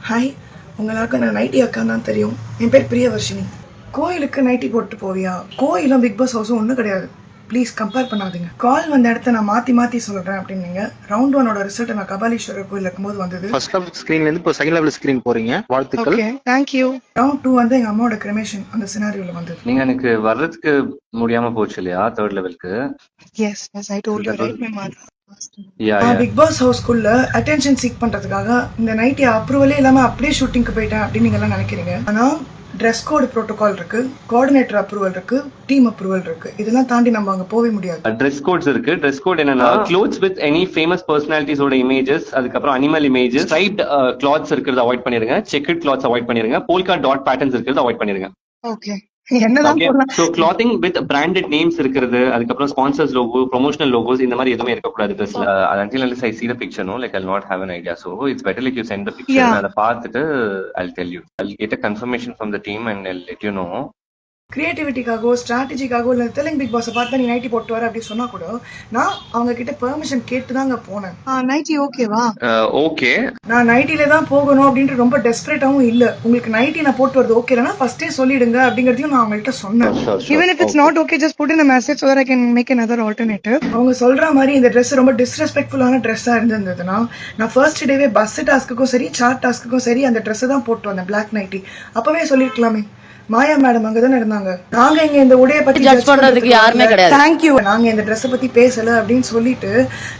Hi, உங்களுக்கு நான் nightie அக்கான்னு தான் தெரியும். என் பேர் பிரியவர்ஷினி. கோயிலுக்கு நைட்டி போட்டு போவியா? கோயிலும் பிக் பாஸ் ஹவுஸும் ஒன்றும் கிடையாது. ப்ளீஸ் கம்பேர் பண்ணாதீங்க. கால் வந்த இடத்த நான் மாற்றி மாற்றி சொல்கிறேன் அப்படின்னீங்க. ரவுண்ட் ஒனோட ரிசல்ட் நான் கபாலீஸ்வரர் கோயில் இருக்கும்போது வந்தது. ஃபர்ஸ்ட் லெவல் ஸ்கிரீன்லேருந்து இப்போ செகண்ட் லெவல் ஸ்கிரீன் போறீங்க. வாழ்த்துக்கள். Okay, thank you. ரவுண்ட் 2 வந்து எங்கள் அம்மாவோட கிரிமேஷன் அந்த சினாரியோவில் வந்தது. நீங்க எனக்கு வர்றதுக்கு முடியாம போச்சு இல்லையா தேர்ட் லெவலுக்கு? Yes yes I told you right my mother. Yeah Big Boss ஹவுஸ்குள்ள அட்டென்ஷன் சீக் பண்றதுக்காக இந்த நைட்டி அப்ரூவலே இல்லாம அப்படியே ஷூட்டிங்க்கு போயிட்டேன் அப்படின்னு நீங்க எல்லாம் நினைக்கிறீங்க. ஆனா ட்ரெஸ் கோடு ப்ரோட்டோகால் இருக்கு, கோஆர்டினேட்டர் அப்ரூவல் இருக்கு, டீம் அப்ரூவல் இருக்கு. இதெல்லாம் தாண்டி நம்ம அங்க போவே முடியாது. ட்ரெஸ் கோட்ஸ் இருக்கு. ட்ரெஸ் கோட் என்னன்னா க்ளோத்ஸ் வித் எனி ஃபேமஸ் பர்சனாலிட்டிஸோட இமேஜஸ், அதுக்கப்புறம் அனிமல் இமேஜஸ், ஸ்ட்ரைப்ட் கிளாத்ஸ் இருக்கிறத அவாய்ட் பண்ணிருங்க, செக்கட் கிளாத்ஸ் அவாய்ட் பண்ணிருங்க, போல்கா டாட் பேட்டர்ன்ஸ் இருக்கிறத அவாய்ட் பண்ணிருங்க. ஓகே, என்னதான் போடலாம்? So clothing with branded names இருக்கிறது, அதுக்கப்புறம் ஸ்பான்சர்ஸ் லோகோ, ப்ரொமோஷனல் லோகோஸ் இந்த மாதிரி எதுவுமே இருக்கக்கூடாது ட்ரெஸ்ல. until unless I see the picture, no, like I'll not have an idea. So it's better like you send the picture. Yeah. அத பார்த்துட்டு I'll tell you. I'll get a confirmation from the team and I'll let you know. கிரியேட்டிவிட்டிக்காகவோ ஸ்ட்ராட்டஜிக்காகவோ இல்லை Telugu big பாஸை பார்த்து நீ nightie போட்டு வர அப்படி சொன்னா கூட நான் அவங்க கிட்ட பெர்மிஷன் கேட்டு தாங்க போனேன். நைட்டி ஓகேவா? ஓகே, நான் நைட்டில தான் போகணும் அப்படின்ட்டு ரொம்ப டெஸ்பரேட்டாவும் இல்ல. உங்களுக்கு நைட்டி நான் போட்டு வரது ஓகே இல்லைன்னா ஃபர்ஸ்டே சொல்லிடுங்க அப்படிங்கறதையும் நான் அவங்கள்ட்ட சொன்னேன். Even if it's not okay just put in a message so that I can make another alternative. அவங்க சொல்ற மாதிரி இந்த Dress ரொம்ப டிஸ்ரெஸ்பெக்ட்ஃபுல்லான ட்ரெஸ்ஸா இருந்ததுன்னா நான் ஃபர்ஸ்ட் டேவே பஸ் டாஸ்க்குக்கும் சரி சார்ட் டாஸ்க்குக்கும் சரி அந்த ட்ரெஸ் தான் போட்டு வந்தேன், பிளாக் நைட்டி. அப்பவே சொல்லிருக்கலாமே. மாயா மேடம் அங்கதானே இருந்தாங்க. நாங்க இங்க இந்த உடைய பத்தி ஜட்ஜ் பண்றதுக்கு யாருமே கிடையாது. தேங்க்யூ. நாங்க இந்த ட்ரெஸ் பத்தி பேசல அப்படின்னு சொல்லிட்டு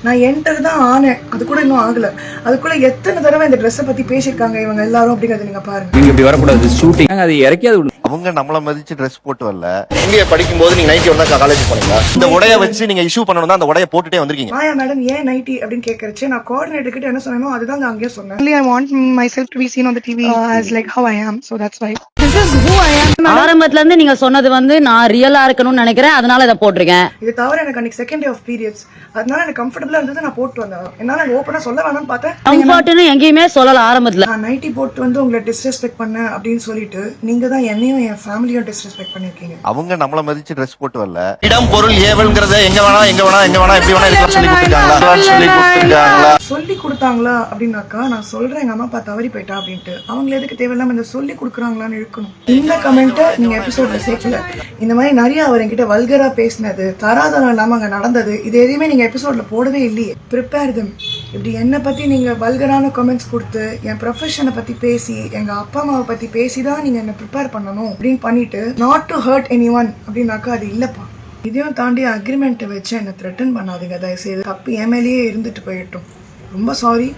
நான் என்டர் தான் ஆனேன். அது கூட இன்னும் ஆகல. அதுக்குள்ள எத்தனை தடவை இந்த ட்ரெஸ் பத்தி பேசிருக்காங்க இவங்க எல்லாரும் அப்படிங்கறது நீங்க பாருங்க. நீங்க இப்படி வரக்கூடாது, ஷூட்டிங் அது இறக்கியாது. அவங்க நம்மள மதிச்சு ட்ரெஸ் போட்டு வரல. இங்கே படிக்கும்போது நீங்க நைட்டி வந்தா காலேஜ் போனீங்க. இந்த உடைய வச்சு நீங்க இஷ்யூ பண்ணணும் தான் அந்த உடைய போட்டுட்டே வந்திருக்கீங்க. மாயா மேடம் ஏன் நைட்டி அப்படின்னு கேக்குறச்சு நான் கோஆர்டினேட்டர் கிட்ட என்ன சொன்னேனோ அதுதான் அங்கேயே சொன்னேன். I want myself to be seen on the TV as like how I am, so that's why this is who I am. ஆரம்பத்துல இருந்து நீங்க சொன்னது வந்து நான் ரியலா இருக்கணும்னு நினைக்கிறேன், அதனால இதை போட்டிருக்கேன். இது தவிர எனக்கு அன்னைக்கு செகண்ட் டே ஆஃப் பீரியட்ஸ், அதனால எனக்கு கம்ஃபர்டபுளா இருந்தது. நான் போட்டு வந்தேன். என்னால ஓப்பனா சொல்ல வேணாம்னு பார்த்தேன். கம்ஃபர்ட்னு எங்கேயுமே சொல்லல ஆரம்பத்துல. நான் நைட்டி போட்டு வந்து உங்களை டிஸ்ரெஸ்பெக்ட் பண்ண அப்படின்னு சொல்லிட்டு நீங்க தான் என்னையும் என் ஃபேமிலியும் டிஸ்ரெஸ்பெக்ட் பண்ணிருக்கீங்க. அவங்க நம்மள மதிச்சு ட்ரெஸ் போட்டு வரல. இடம் பொருள் ஏவல்ங்கறத எங்க வேணா எப்படி வேணா இருக்கலாம் சொல்லி கொடுத்துட்டாங்களா? சொல்லி கொடுத்தாங்களா அப்படின்னாக்கா நான் சொல்றேன் எங்க அம்மா அப்பா தவறி போயிட்டா அப்படின்ட்டு. அவங்க எதுக்கு தேவையில்லாம இந்த சொல்லி கொடுக்குறாங்களான்னு இருக்கணும். இந்த கமெண்ட் நீங்க எபிசோட்ல சேர்க்கல. இந்த மாதிரி நிறைய அவர் என்கிட்ட வல்கரா பேசினது, தராதரம் இல்லாம அங்க நடந்தது, இது எதையுமே நீங்க எபிசோட்ல போடவே இல்லையே. ப்ரிப்பேர் தம். இப்படி என்னை பத்தி நீங்க வல்கரான கமெண்ட்ஸ் கொடுத்து என் ப்ரொஃபஷனை பத்தி பேசி எங்க அப்பா அம்மாவை பத்தி பேசி தான் நீங்க என்ன ப்ரிப்பேர் பண்ணணும் அப்படின்னு பண்ணிட்டு not to hurt any one அப்படின்னாக்கா அது இல்லப்பா. இதையும் தாண்டி அக்ரிமெண்ட்டை வச்சு என்னை த்ரெட்டன் பண்ணாதீங்க தயவுசெய்து. தப்பு என் மேலேயே இருந்துட்டு போயிட்டோம். ரொம்ப சாரி.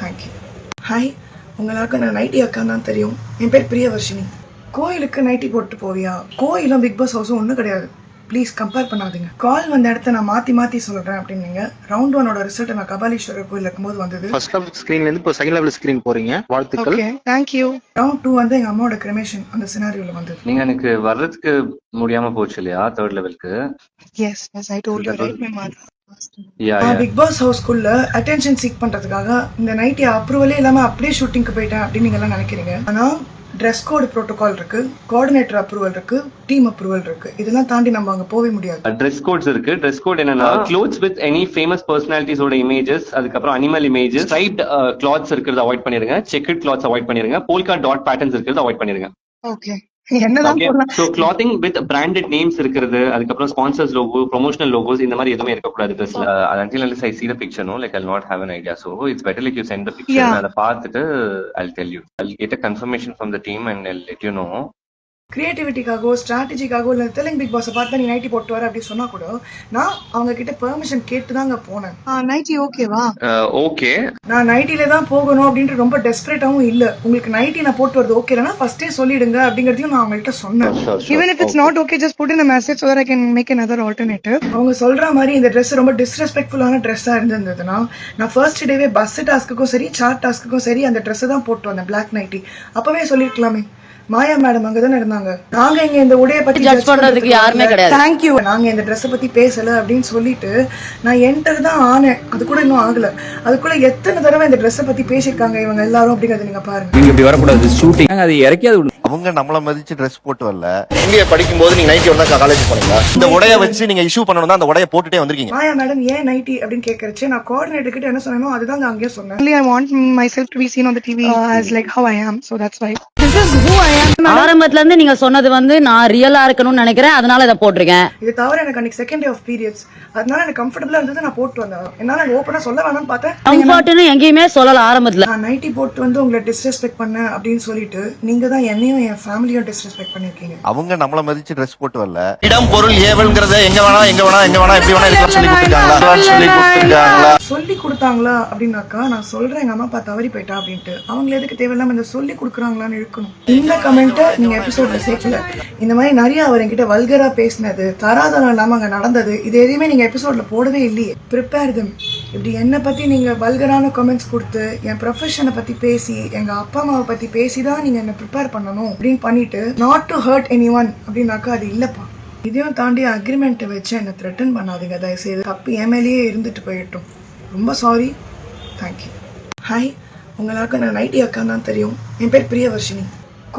தேங்க்யூ. ஹாய், உங்களுக்கு நான் நைட்டி அக்கான்னு தான் தெரியும். என் பேர் பிரியவர்ஷினி. கோயிலுக்கு நைட்டி போட்டு போவியா? கோயிலும் பிக் பாஸ் ஹவுஸும் ஒன்றும் கிடையாது. ப்ளீஸ் கம்பேர் பண்ணாதீங்க. கால் வந்த இடத்த நான் மாற்றி மாற்றி சொல்கிறேன் அப்படின்னீங்க. ரவுண்ட் ஒனோட ரிசல்ட் நான் கபாலீஸ்வரர் கோயில் இருக்கும்போது வந்தது. ஃபர்ஸ்ட் லெவல் ஸ்கிரீன்லேருந்து இப்போ செகண்ட் லெவல் ஸ்கிரீன் போறீங்க. வாழ்த்துக்கள். Okay, thank you. ரவுண்ட் 2 வந்து எங்கள் அம்மாவோட கிரிமேஷன் அந்த சினாரியோவில் வந்தது. நீங்க எனக்கு வர்றதுக்கு முடியாம போச்சு இல்லையா தேர்ட் லெவலுக்கு? Yes yes I told you right my mother. Yeah Big Boss ஹவுஸ்குள்ள அட்டென்ஷன் சீக் பண்றதுக்காக இந்த நைட்டி அப்ரூவலே இல்லாம அப்படியே ஷூட்டிங்க்கு போயிட்டேன் அப்படின்னு நீங்க எல்லாம் நினைக்கிறீங்க. ஆனா ட்ரெஸ் கோடு ப்ரோட்டோகால் இருக்கு, கோஆர்டினேட்டர் அப்ரூவல் இருக்கு, டீம் அப்ரூவல் இருக்கு. இதெல்லாம் தாண்டி நம்ம அங்க போவே முடியாது. ட்ரெஸ் கோட்ஸ் இருக்கு. ட்ரெஸ் கோட் என்னன்னா க்ளோத்ஸ் வித் எனி ஃபேமஸ் பர்சனாலிட்டிஸோட இமேஜஸ், அதுக்கப்புறம் அனிமல் இமேஜஸ், ஸ்ட்ரைப்ட் கிளாத்ஸ் இருக்கிறத அவாய்ட் பண்ணிருங்க, செக்கட் கிளாத்ஸ் அவாய்ட் பண்ணிருங்க, போல்கா டாட் பேட்டர்ன்ஸ் இருக்கிறத அவாய்ட் பண்ணிருங்க. ஓகே, என்னதான் போடலாம்? So clothing with branded names இருக்கிறது, அதுக்கப்புறம் ஸ்பான்சர்ஸ் லோகோ, ப்ரொமோஷனல் லோகோஸ் இந்த மாதிரி எதுவுமே இருக்கக்கூடாது ட்ரெஸ்ல. until unless I see the picture, no, like I'll not have an idea. So it's better like you send the picture. அத பார்த்துட்டு I'll tell you. I'll get a confirmation from the team and I'll let you know. கிரியேட்டிவிட்டிக்காகவோ ஸ்ட்ராட்டஜிக்காகவோ இல்லை Telugu big பாஸை பார்த்து நீ nightie போட்டு வர அப்படி சொன்னா கூட நான் அவங்க கிட்ட பெர்மிஷன் கேட்டு தாங்க போனேன். நைட்டி ஓகேவா? ஓகே, நான் நைட்டில தான் போகணும் அப்படின்ட்டு ரொம்ப டெஸ்பரேட்டாவும் இல்ல. உங்களுக்கு நைட்டி நான் போட்டு வரது ஓகே இல்லைன்னா ஃபர்ஸ்டே சொல்லிடுங்க அப்படிங்கறதையும் நான் அவங்கள்ட்ட சொன்னேன். Even if it's not okay just put in a message so that I can make another alternative. அவங்க சொல்ற மாதிரி இந்த Dress ரொம்ப டிஸ்ரெஸ்பெக்ட்ஃபுல்லான ட்ரெஸ்ஸா இருந்ததுன்னா நான் ஃபர்ஸ்ட் டேவே பஸ் டாஸ்க்குக்கும் சரி சார்ட் டாஸ்க்குக்கும் சரி அந்த ட்ரெஸ் தான் போட்டு வந்தேன், பிளாக் நைட்டி. அப்பவே சொல்லிருக்கலாமே. மாயா மேடம் அங்கதானே இருந்தாங்க. நாங்க இங்க இந்த உடைய பத்தி Judge பண்றதுக்கு யாருமே கிடையாது. தேங்க்யூ. நாங்க இந்த ட்ரெஸ் பத்தி பேசல அப்படின்னு சொல்லிட்டு நான் என்டர் தான் ஆனேன். அது கூட இன்னும் ஆகல. அதுக்குள்ள எத்தனை தடவை இந்த ட்ரெஸ் பத்தி பேசிருக்காங்க இவங்க எல்லாரும் அப்படிங்கறத நீங்க பாருங்க. நீங்க இப்படி வரக்கூடாது ஷூட்டிங் அது இறக்கியாது விடுங்க. அவங்க நம்மள மதிச்சு ட்ரெஸ் போட்டு வரல. இங்கே படிக்கும்போது நீங்க நைட்டி வந்தா காலேஜ் போனீங்களா? இந்த உடைய வச்சு நீங்க இஷ்யூ பண்ணணும் தான் அந்த உடைய போட்டுட்டே வந்திருக்கீங்க. மாயா மேடம் ஏன் நைட்டி அப்படின்னு கேக்குறச்சு நான் கோஆர்டினேட்டர் கிட்ட என்ன சொன்னேனோ அதுதான் அங்கேயே சொன்னேன். I want myself to be seen on the TV as like how I am, so that's why this is who I am. ஆரம்பத்துல இருந்து நீங்க சொன்னது வந்து நான் ரியலா இருக்கணும்னு நினைக்கிறேன், அதனால இதை போட்டிருக்கேன். இது தவிர எனக்கு அன்னைக்கு செகண்ட் டே ஆஃப் பீரியட்ஸ், அதனால எனக்கு கம்ஃபர்டபுளா இருந்தது. நான் போட்டு வந்தேன். என்னால ஓப்பனா சொல்ல வேணாம்னு பார்த்தேன். கம்ஃபர்ட்னு எங்கேயுமே சொல்லல ஆரம்பத்துல. நான் நைட்டி போட்டு வந்து உங்களை டிஸ்ரெஸ்பெக்ட் பண்ண அப்படின்னு சொல்லிட்டு நீங்க தான் என்னையும் என் ஃபேமிலியும் டிஸ்ரெஸ்பெக்ட் பண்ணிருக்கீங்க. அவங்க நம்மள மதிச்சு ட்ரெஸ் போட்டு வரல. இடம் பொருள் ஏவல்ங்கறத எங்க வேணா எப்படி வேணா இருக்கலாம் சொல்லி கொடுத்துருக்காங்களா? சொல்லி கொடுத்தாங்களா அப்படின்னாக்கா நான் சொல்றேன் எங்க அம்மா அப்பா தவறி போயிட்டா அப்படின்ட்டு. அவங்க எதுக்கு தேவையில்லாம இந்த சொல்லி கொடுக்குறாங்களான்னு இருக்கணும். இந்த கமெண்ட் நீங்க எபிசோட்ல சேர்க்கல. இந்த மாதிரி நிறைய அவர் என்கிட்ட வல்கரா பேசினது, தராதரம் இல்லாம அங்க நடந்தது, இது எதையுமே நீங்க எபிசோட்ல போடவே இல்லையே. ப்ரிப்பேர் தம். இப்படி என்னை பத்தி நீங்க வல்கரான கமெண்ட்ஸ் கொடுத்து என் ப்ரொஃபஷனை பத்தி பேசி எங்க அப்பா அம்மாவை பத்தி பேசி தான் நீங்க என்ன ப்ரிப்பேர் பண்ணணும் அப்படின்னு பண்ணிட்டு not to hurt any one அப்படின்னாக்கா அது இல்லப்பா. இதையும் தாண்டி அக்ரிமெண்ட்டை வச்சு என்ன த்ரெட்டன் பண்ணாதீங்க தயவுசெய்து. தப்பு எம்எல்ஏ இருந்துட்டு போயிட்டோம். ரொம்ப சாரி. தேங்க்யூ. ஹாய், உங்களுக்கு நான் நைட்டி அக்கான்னு தான் தெரியும். என் பேர் பிரியவர்ஷினி.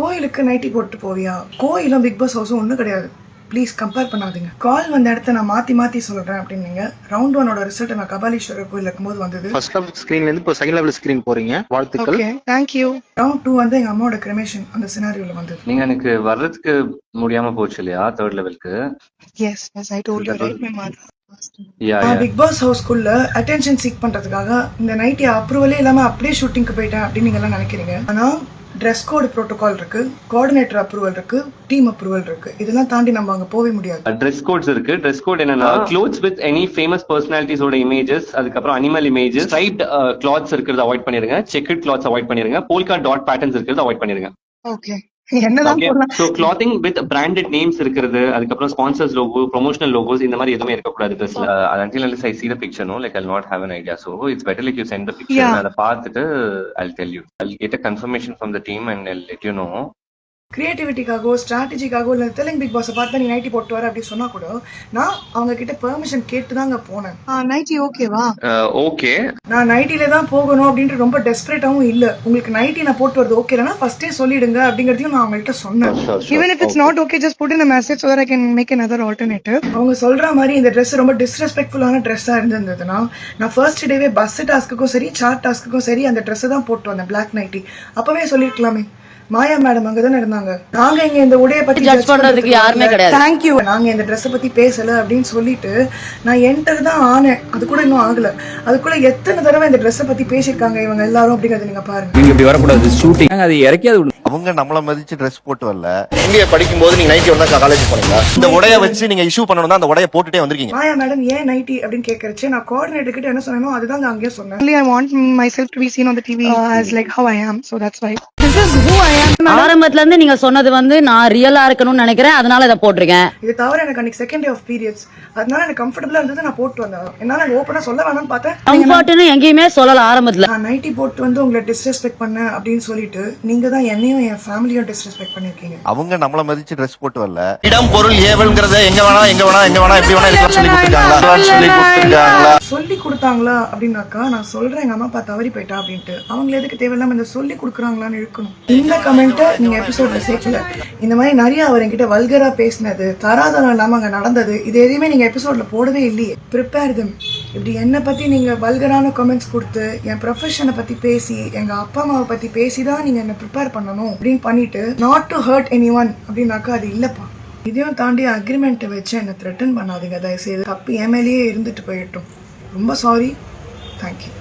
கோயிலுக்கு நைட்டி போட்டு போவியா? கோயிலும் பிக் பாஸ் ஹவுஸும் ஒன்றும் கிடையாது. ப்ளீஸ் கம்பேர் பண்ணாதீங்க. கால் வந்த இடத்த நான் மாத்தி சொல்றேன் அப்படின்னீங்க. ரவுண்ட் 1 ரிசல்ட் நான் கபாலீஸ்வரர் கோயில் இருக்கும்போது வந்தது. ஃபர்ஸ்ட் லெவல் ஸ்கிரீன்ல இருந்து இப்போ செகண்ட் லெவல் ஸ்கிரீன் போறீங்க, வாழ்த்துக்கள். Okay, thank you. ரவுண்ட் 2 வந்து எங்க அம்மாவோட கிரிமேஷன் அந்த சினாரியோல வந்தது. நீங்க எனக்கு வர்றதுக்கு முடியாம போச்சு இல்லையா தேர்ட் லெவலுக்கு? Yes yes, I told you right my mother. Yeah Big Boss ஹவுஸ்க்குள்ள அட்டென்ஷன் சீக் பண்றதுக்காக இந்த நைட்டி அப்ரூவலே இல்லாம அப்படியே ஷூட்டிங்க்கு போயிட்டேன் அப்படின்னு நீங்க எல்லாம் நினைக்கிறீங்க. ஆனா ட்ரெஸ் கோடு ப்ரோட்டோகால் இருக்கு, கோஆர்டினேட்டர் அப்ரூவல் இருக்கு, டீம் அப்ரூவல் இருக்கு. இதெல்லாம் தாண்டி நம்ம அங்க போவே முடியாது. ட்ரெஸ் கோட்ஸ் இருக்கு. ட்ரெஸ் கோட் என்னன்னா க்ளோத்ஸ் வித் எனி ஃபேமஸ் பர்சனாலிட்டிஸோட இமேஜஸ், அதுக்கப்புறம் அனிமல் இமேஜஸ், ஸ்ட்ரைப்ட் கிளாத்ஸ் இருக்கிறத அவாய்ட் பண்ணிருங்க, செக்கட் கிளாத்ஸ் அவாய்ட் பண்ணிருங்க, போல்கா டாட் பேட்டர்ன்ஸ் இருக்கிறத அவாய்ட் பண்ணிருங்க. ஓகே, என்னதான் போடலாம்? So clothing with branded names இருக்கிறது, அதுக்கப்புறம் ஸ்பான்சர்ஸ் லோகோ, ப்ரொமோஷனல் லோகோஸ் இந்த மாதிரி எதுவுமே இருக்கக்கூடாது ட்ரெஸ்ல. until unless I see the picture, no, like I'll not have an idea. So it's better like you send the picture. அத பார்த்துட்டு I'll tell you. I'll get a confirmation from the team and I'll let you know. கிரியேட்டிவிட்டிக்காகவோ ஸ்ட்ராட்டஜிக்காகவோ இல்லை Telugu big பாஸை பார்த்து நீ nightie போட்டு வர அப்படி சொன்னா கூட நான் அவங்க கிட்ட பெர்மிஷன் கேட்டு தாங்க போனேன். நைட்டி ஓகேவா? ஓகே, நான் நைட்டில தான் போகணும் அப்படின்ட்டு ரொம்ப டெஸ்பரேட்டாவும் இல்ல. உங்களுக்கு நைட்டி நான் போட்டு வரது ஓகே இல்லைன்னா ஃபர்ஸ்டே சொல்லிடுங்க அப்படிங்கறதையும் நான் அவங்கள்ட்ட சொன்னேன். Even if it's not okay just put in a message so that I can make another alternative. அவங்க சொல்ற மாதிரி இந்த Dress ரொம்ப டிஸ்ரெஸ்பெக்ட்ஃபுல்லான ட்ரெஸ்ஸா இருந்ததுன்னா நான் ஃபர்ஸ்ட் டேவே பஸ் டாஸ்க்குக்கும் சரி சார்ட் டாஸ்க்குக்கும் சரி அந்த ட்ரெஸ் தான் போட்டு வந்தேன், பிளாக் நைட்டி. அப்பவே சொல்லிருக்கலாமே. மாயா மேடம் அங்கதானே இருந்தாங்க. நாங்க இங்க இந்த உடைய பத்தி ஜட்ஜ் பண்றதுக்கு யாருமே கிடையாது. தேங்க்யூ. நாங்க இந்த ட்ரெஸ் பத்தி பேசல அப்படின்னு சொல்லிட்டு நான் என்டர் தான் ஆனேன். அது கூட இன்னும் ஆகல. அதுக்குள்ள எத்தனை தடவை இந்த ட்ரெஸ் பத்தி பேசிருக்காங்க இவங்க எல்லாரும் அப்படிங்கறத நீங்க பாருங்க. நீங்க இப்படி வரக்கூடாது ஷூட்டிங் அது இறக்கியாது விடுங்க. அவங்க நம்மள மதிச்சு ட்ரெஸ் போட்டு வரல. இங்கே படிக்கும்போது நீங்க நைட்டி வந்தா காலேஜ் போனீங்களா? இந்த உடைய வச்சு நீங்க இஷ்யூ பண்ணணும் தான் அந்த உடைய போட்டுட்டே வந்திருக்கீங்க. மாயா மேடம் ஏன் நைட்டி அப்படின்னு கேக்குறச்சு நான் கோஆர்டினேட்டர் கிட்ட என்ன சொன்னேனோ அதுதான் அங்கேயே சொன்னேன். I want myself to be seen on the TV as like how I am, so that's why this is who I am. ஆரம்பத்துல இருந்து நீங்க சொன்னது வந்து நான் ரியலா இருக்கணும்னு நினைக்கிறேன், அதனால இதை போட்டிருக்கேன். இது தவிர எனக்கு அன்னைக்கு செகண்ட் டே ஆஃப் பீரியட்ஸ், அதனால எனக்கு கம்ஃபர்டபுளா இருந்தது. நான் போட்டு வந்தேன். என்னால ஓப்பனா சொல்ல வேணாம்னு பார்த்தேன். கம்ஃபர்ட்னு எங்கேயுமே சொல்லல ஆரம்பத்துல. நான் நைட்டி போட்டு வந்து உங்களை டிஸ்ரெஸ்பெக்ட் பண்ண அப்படின்னு சொல்லிட்டு நீங்க தான் என்னையும் என் ஃபேமிலியும் டிஸ்ரெஸ்பெக்ட் பண்ணிருக்கீங்க. அவங்க நம்மள மதிச்சு ட்ரெஸ் போட்டு வரல. இடம் பொருள் ஏவல்ங்கறத எங்க வேணா எப்படி வேணா இருக்கலாம் சொல்லி கொடுத்துருக்காங்களா? சொல்லி கொடுத்தாங்களா அப்படின்னாக்கா நான் சொல்றேன் எங்க அம்மா அப்பா தவறி போயிட்டா அப்படின்ட்டு. அவங்க எதுக்கு தேவையில்லாம இந்த சொல்லி கொடுக்குறாங்களான்னு இருக்கணும். இந்த கமெண்ட் நீங்க எபிசோட்ல சேர்க்கல. இந்த மாதிரி நிறைய அவர் என்கிட்ட வல்கரா பேசினது, தராதரம் இல்லாம அங்க நடந்தது, இது எதையுமே நீங்க எபிசோட்ல போடவே இல்லையே. ப்ரிப்பேர் தம். இப்படி என்னை பத்தி நீங்க வல்கரான கமெண்ட்ஸ் கொடுத்து என் ப்ரொஃபஷனை பத்தி பேசி எங்க அப்பா அம்மாவை பத்தி பேசி தான் நீங்க என்ன ப்ரிப்பேர் பண்ணணும் அப்படின்னு பண்ணிட்டு not to hurt any one அப்படின்னாக்கா அது இல்லப்பா. இதையும் தாண்டி அக்ரிமெண்ட்டை வச்சு என்ன த்ரெட்டன் பண்ணாதீங்க தயவுசெய்து. தப்பு எம்எல்ஏ இருந்துட்டு போயிட்டோம். ரொம்ப சாரி. தேங்க்யூ.